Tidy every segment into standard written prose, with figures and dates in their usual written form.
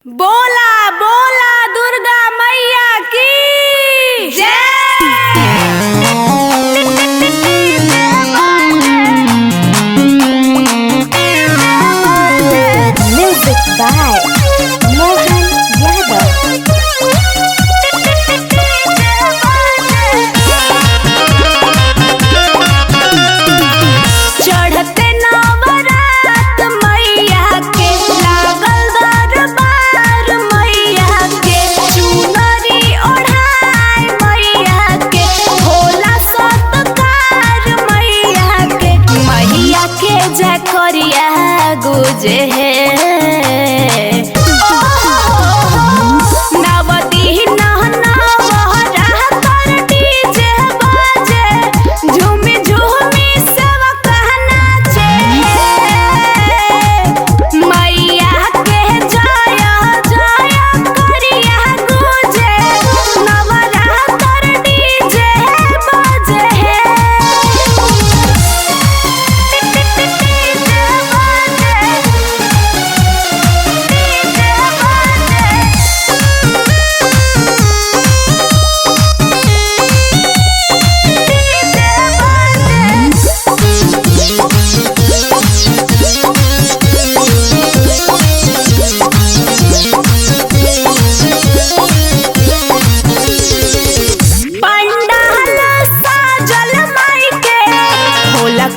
बोला बोला दुर्गा मैया की जय। Music by Mohan Yadav। चढ़ते नवरात मैया के लागल दरबार मैया के चुनरी ओढ़ाए मैया के होला सत्कार मैया के जय करिया गुजे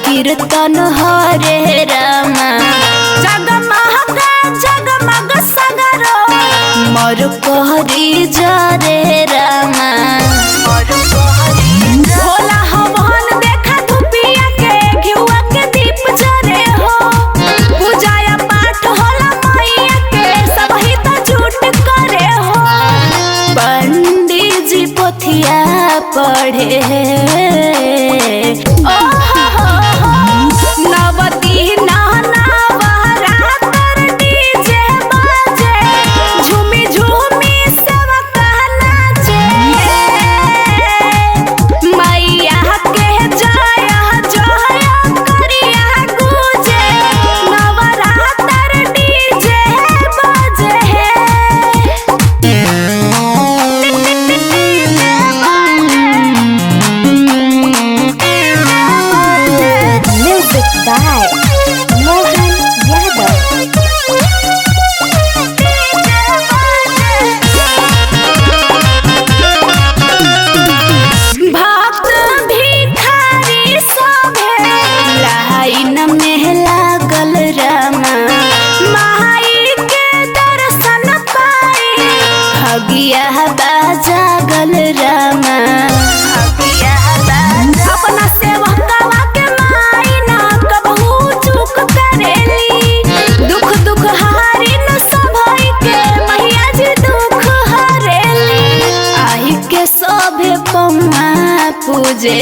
कीर्तन हरे रामा जगमग सगरो मर कहरी जरे रामा होला हवन देखा धुपिया के घिउआ के दीप जरे हो पूजा पाठ होला मैया के सबही त झूठ करे हो पंडित जी पोथिया पढ़े by Mohan Yadav। भक्त भिखारी सभे लाइन में लागल रामा माई के दर्शन पाई हगिया बाजागल रामा अपना सेवकवा के माई ना कबहू चूक करेली दुख हारी न सभई के मैया जी दुख हरेली आही के सभे पौआ पूजे